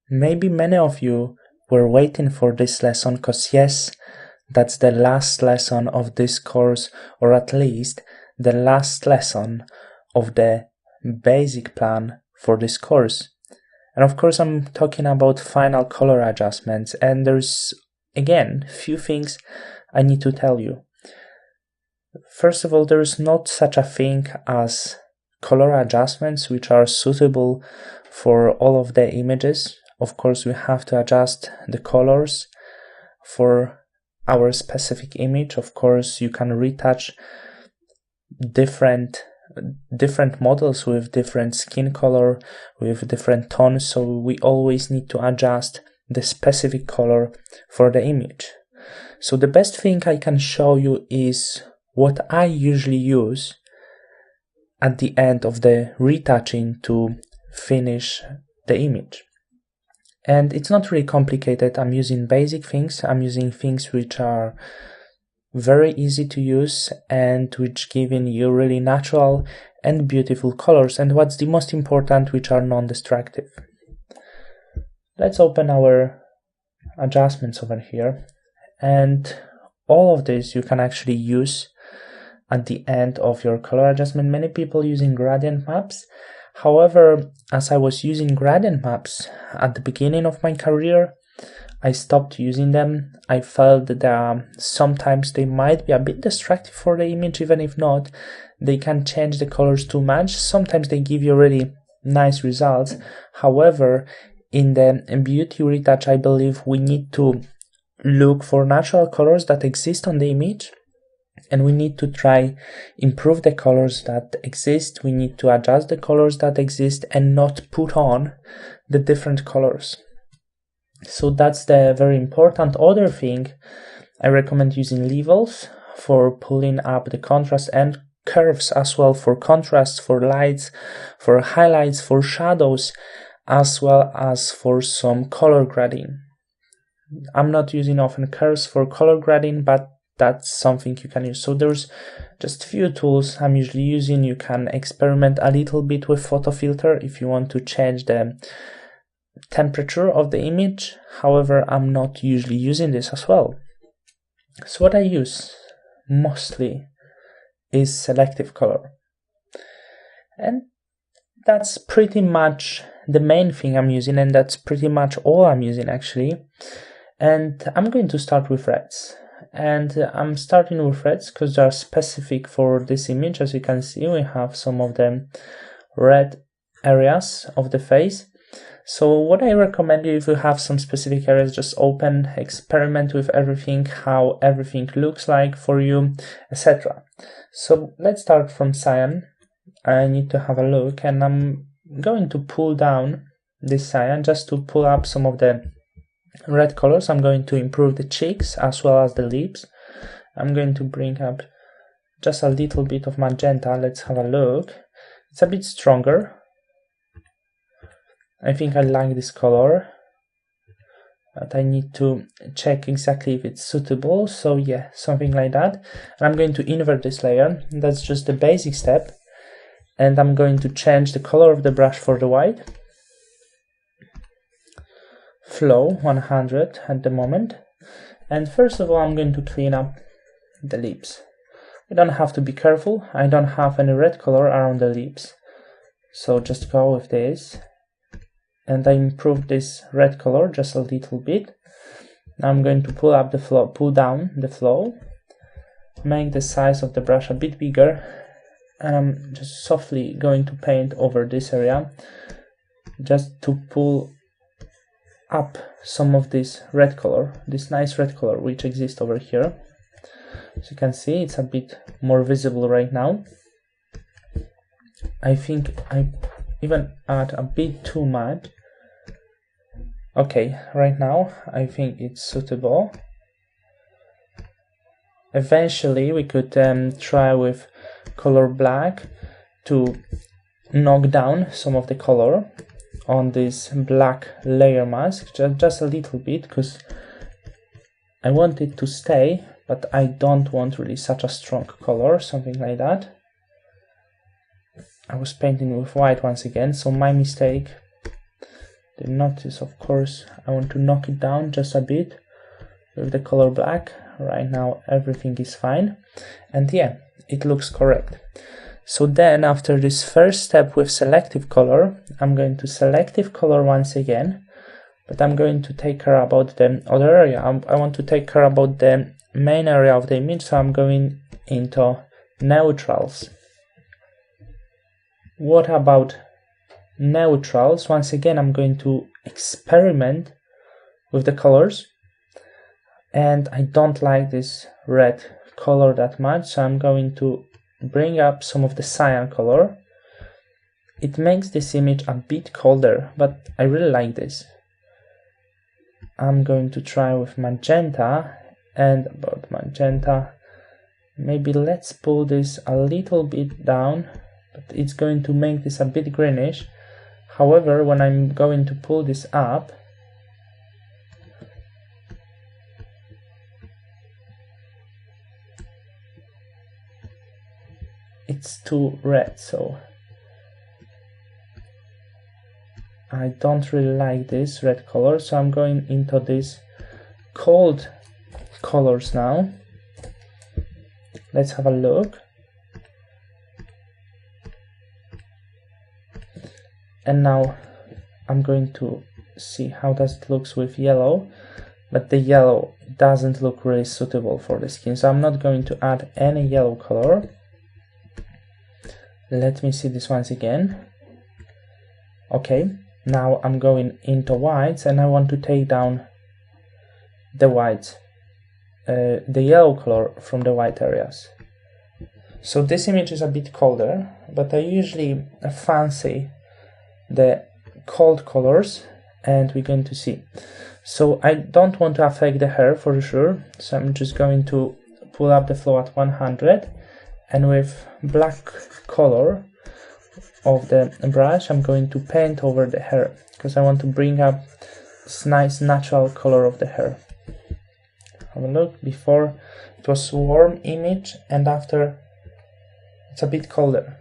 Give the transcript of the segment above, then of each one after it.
Maybe many of you were waiting for this lesson because yes, that's the last lesson of this course, or at least the last lesson of the basic plan for this course. And of course I'm talking about final color adjustments, and there's again few things I need to tell you. First of all, there is not such a thing as color adjustments which are suitable for all of the images. Of course, we have to adjust the colors for our specific image. Of course, you can retouch different models with different skin color, with different tones, so we always need to adjust the specific color for the image. So the best thing I can show you is what I usually use at the end of the retouching to finish the image. And it's not really complicated. I'm using basic things. I'm using things which are very easy to use and which giving you really natural and beautiful colors, and what's the most important, which are non-destructive. Let's open our adjustments over here, and all of this you can actually use at the end of your color adjustment. Many people using gradient maps. However, as I was using gradient maps at the beginning of my career, I stopped using them. I felt that sometimes they might be a bit destructive for the image, even if not, they can change the colors too much. Sometimes they give you really nice results. However, in the beauty retouch, I believe we need to look for natural colors that exist on the image, and we need to try improve the colors that exist. We need to adjust the colors that exist and not put on the different colors. So that's the very important other thing. I recommend using levels for pulling up the contrast, and curves as well for contrast, for lights, for highlights, for shadows, as well as for some color grading. I'm not using often curves for color grading, but that's something you can use. So there's just few tools I'm usually using. You can experiment a little bit with photo filter if you want to change the temperature of the image. However, I'm not usually using this as well. So what I use mostly is selective color, and that's pretty much the main thing I'm using, and that's pretty much all I'm using actually. And I'm going to start with reds. And I'm starting with reds because they are specific for this image. As you can see, we have some of the red areas of the face. So what I recommend you, if you have some specific areas, just open, experiment with everything, how everything looks like for you, etc. So let's start from cyan. I need to have a look, and I'm going to pull down this cyan just to pull up some of the red colors. I'm going to improve the cheeks as well as the lips. I'm going to bring up just a little bit of magenta. Let's have a look. It's a bit stronger. I think I like this color, but I need to check exactly if it's suitable. So yeah, something like that. And I'm going to invert this layer. That's just the basic step. And I'm going to change the color of the brush for the white. Flow 100 at the moment. And first of all, I'm going to clean up the lips. You don't have to be careful. I don't have any red color around the lips, so just go with this. And I improved this red color just a little bit. Now I'm going to pull up the flow, pull down the flow, make the size of the brush a bit bigger, and I'm just softly going to paint over this area just to pull up some of this red color, this nice red color which exists over here. As you can see, it's a bit more visible right now. I think I even add a bit too much. Okay, right now I think it's suitable. Eventually we could try with color black to knock down some of the color on this black layer mask, just a little bit, because I want it to stay, but I don't want really such a strong color, something like that. I was painting with white once again, so my mistake. Didn't notice, of course. I want to knock it down just a bit with the color black. Right now everything is fine, and yeah, it looks correct. So then after this first step with selective color, I'm going to selective color once again, but I'm going to take care about the other area. I want to take care about the main area of the image, so I'm going into neutrals. What about neutrals? Once again, I'm going to experiment with the colors, and I don't like this red color that much, so I'm going to bring up some of the cyan color. It makes this image a bit colder, but I really like this. I'm going to try with magenta, and about magenta, maybe let's pull this a little bit down, but it's going to make this a bit greenish. However, when I'm going to pull this up, it's too red, so I don't really like this red color, so I'm going into these cold colors now. Let's have a look. And now I'm going to see how does it looks with yellow, but the yellow doesn't look really suitable for the skin, so I'm not going to add any yellow color. Let me see this once again. Okay, now I'm going into whites, and I want to take down the whites, the yellow color from the white areas. So this image is a bit colder, but I usually fancy the cold colors, and we're going to see. So I don't want to affect the hair for sure, so I'm just going to pull up the flow at 100, and with black color of the brush I'm going to paint over the hair, because I want to bring up this nice natural color of the hair. Have a look. Before it was warm image, and after it's a bit colder.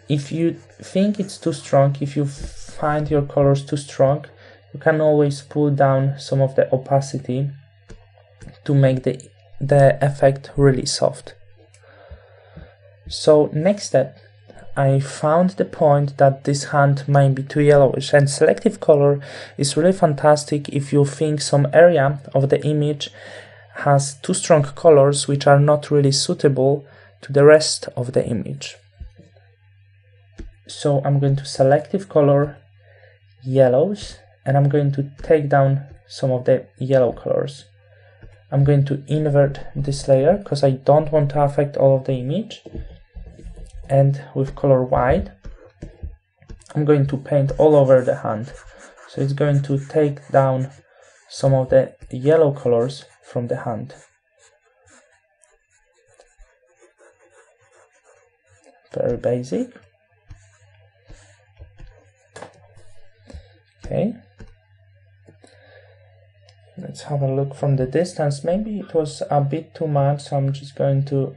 If you think it's too strong, if you find your colors too strong, you can always pull down some of the opacity to make the effect really soft. So next step, I found the point that this hand might be too yellowish, and selective color is really fantastic if you think some area of the image has too strong colors which are not really suitable to the rest of the image. So I'm going to selective color yellows, and I'm going to take down some of the yellow colors. I'm going to invert this layer because I don't want to affect all of the image. And with color white, I'm going to paint all over the hand. So it's going to take down some of the yellow colors from the hand. Very basic. Okay. Let's have a look from the distance. Maybe it was a bit too much, so I'm just going to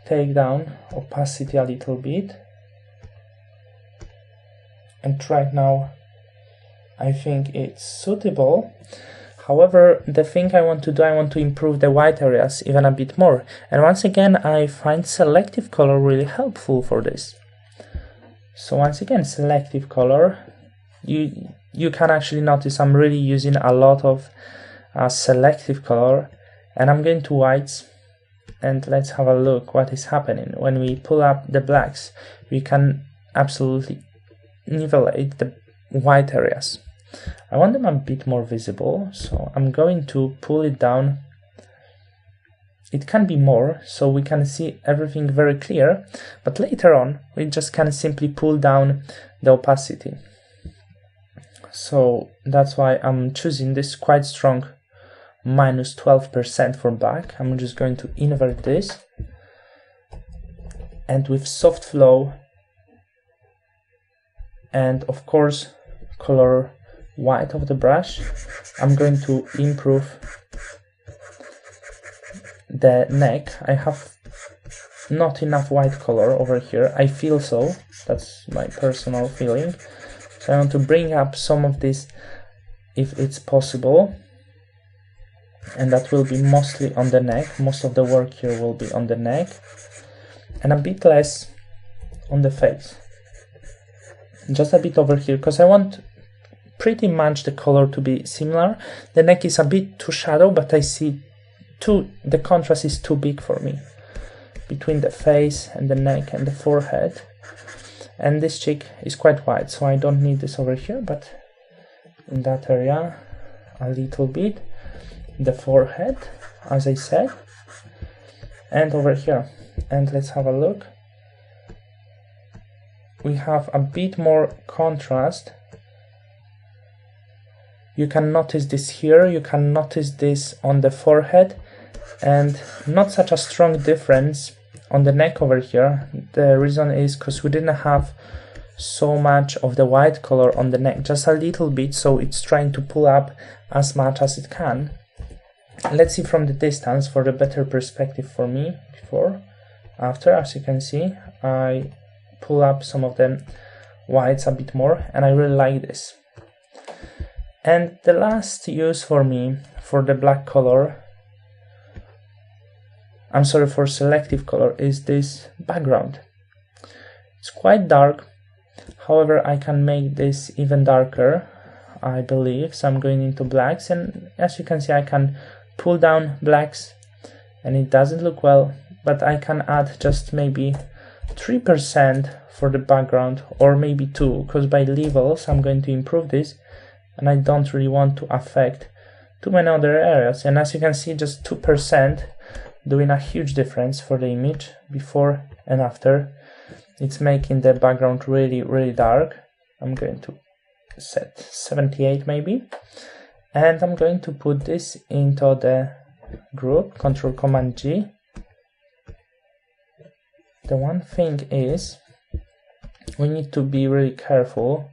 take down opacity a little bit. And right now I think it's suitable. However, the thing I want to do, I want to improve the white areas even a bit more. And once again, I find selective color really helpful for this. So once again, selective color. You can actually notice I'm really using a lot of selective color, and I'm going to whites, and let's have a look what is happening. When we pull up the blacks, we can absolutely nivellate the white areas. I want them a bit more visible, so I'm going to pull it down. It can be more, so we can see everything very clear, but later on we just can simply pull down the opacity. So that's why I'm choosing this quite strong minus 12% for black. I'm just going to invert this, and with soft flow and of course color white of the brush, I'm going to improve the neck. I have not enough white color over here, I feel so, That's my personal feeling. So I want to bring up some of this if it's possible, and that will be mostly on the neck. Most of the work here will be on the neck, and a bit less on the face. Just a bit over here, because I want pretty much the color to be similar. The neck is a bit too shadow, but I see the contrast is too big for me between the face and the neck and the forehead. And this cheek is quite wide, so I don't need this over here, but in that area a little bit. The forehead, as I said, and over here. And let's have a look. We have a bit more contrast. You can notice this here, you can notice this on the forehead, and not such a strong difference on the neck over here. The reason is because we didn't have so much of the white color on the neck, just a little bit, so it's trying to pull up as much as it can. Let's see from the distance for the better perspective for me. Before, after, as you can see, I pull up some of the whites a bit more, and I really like this. And the last use for me for the black color, I'm sorry, for selective color, is this background. It's quite dark, however I can make this even darker, I believe. So I'm going into blacks, and as you can see I can pull down blacks and it doesn't look well, but I can add just maybe 3% for the background, or maybe 2%, because by levels I'm going to improve this and I don't really want to affect too many other areas. And as you can see, just 2% doing a huge difference for the image before and after. It's making the background really dark. I'm going to set 78 maybe, and I'm going to put this into the group, Control Command G. The one thing is, we need to be really careful.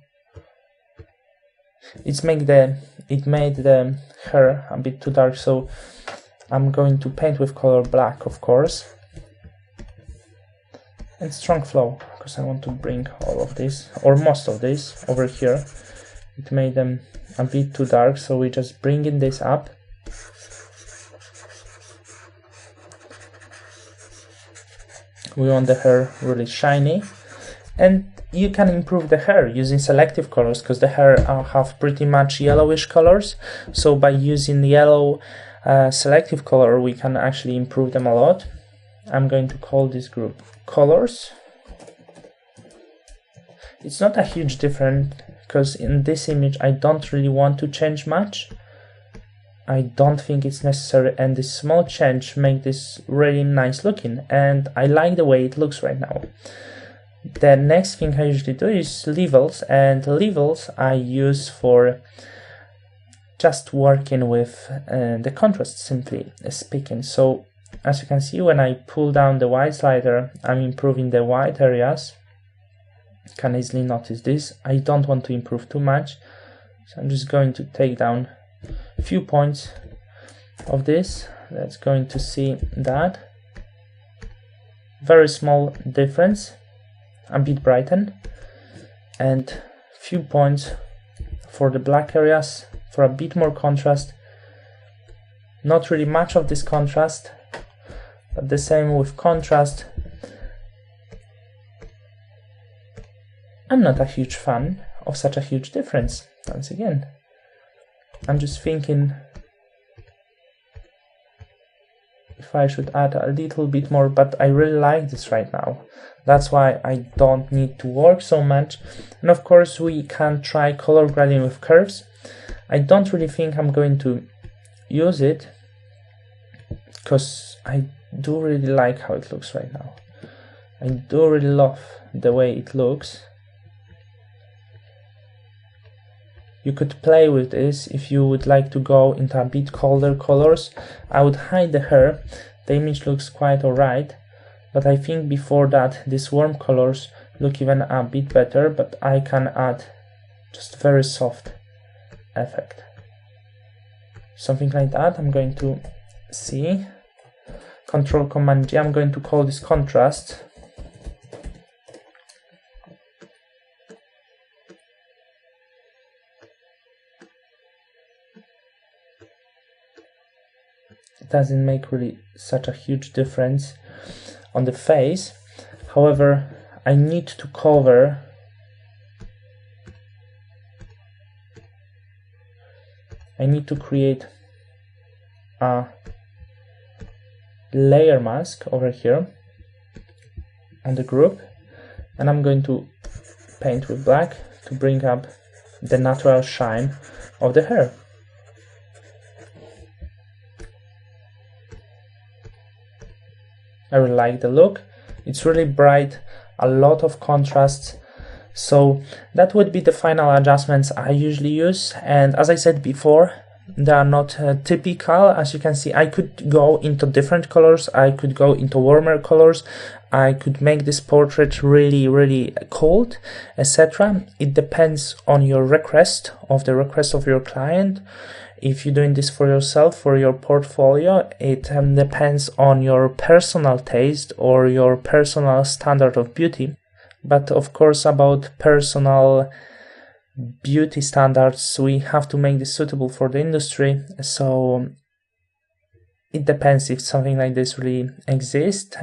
It made the hair a bit too dark, so I'm going to paint with color black, of course, and strong flow, because I want to bring all of this, or most of this, over here. It made them a bit too dark, so we just bringing this up. We want the hair really shiny, and you can improve the hair using selective colors, because the hair have pretty much yellowish colors. So by using yellow selective color, we can actually improve them a lot. I'm going to call this group colors. It's not a huge difference, because in this image I don't really want to change much. I don't think it's necessary, and this small change make this really nice looking, and I like the way it looks right now. The next thing I usually do is levels, and levels I use for just working with the contrast, simply speaking. So as you can see, when I pull down the white slider, I'm improving the white areas. You can easily notice this. I don't want to improve too much, so I'm just going to take down a few points of this. That's going to see that very small difference, a bit brighten, and few points for the black areas for a bit more contrast. Not really much of this contrast, but the same with contrast. I'm not a huge fan of such a huge difference. Once again, I'm just thinking if I should add a little bit more, but I really like this right now. That's why I don't need to work so much. And of course we can try color grading with curves. I don't really think I'm going to use it, because I do really like how it looks right now. I do really love the way it looks. You could play with this if you would like to go into a bit colder colors. I would hide the hair. The image looks quite alright, but I think before that these warm colors look even a bit better, but I can add just very soft effect. Something like that. I'm going to see. Control Command G. I'm going to call this contrast. doesn't make really such a huge difference on the face. However, I need to cover create a layer mask over here on the group, and I'm going to paint with black to bring up the natural shine of the hair. I really like the look. It's really bright, a lot of contrast. So that would be the final adjustments I usually use, and as I said before, they are not typical. As you can see, I could go into different colors, I could go into warmer colors, I could make this portrait really cold, etc. It depends on your request of your client. If you're doing this for yourself, for your portfolio, it depends on your personal taste or your personal standard of beauty. But of course, about personal beauty standards, we have to make this suitable for the industry. So it depends if something like this really exists.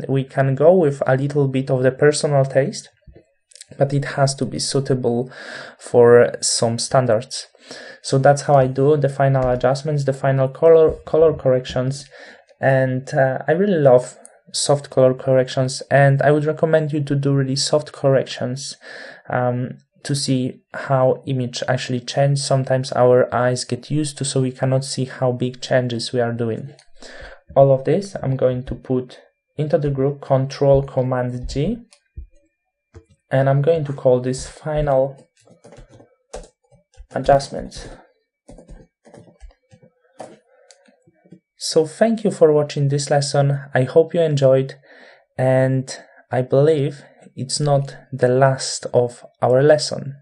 We can go with a little bit of the personal taste, but it has to be suitable for some standards. So that's how I do the final adjustments, the final color corrections, and I really love soft color corrections, and I would recommend you to do really soft corrections to see how image actually change. Sometimes our eyes get used to, so we cannot see how big changes we are doing. All of this I'm going to put into the group, Control-Command-G, and I'm going to call this final adjustments. So thank you for watching this lesson. I hope you enjoyed, and I believe it's not the last of our lesson.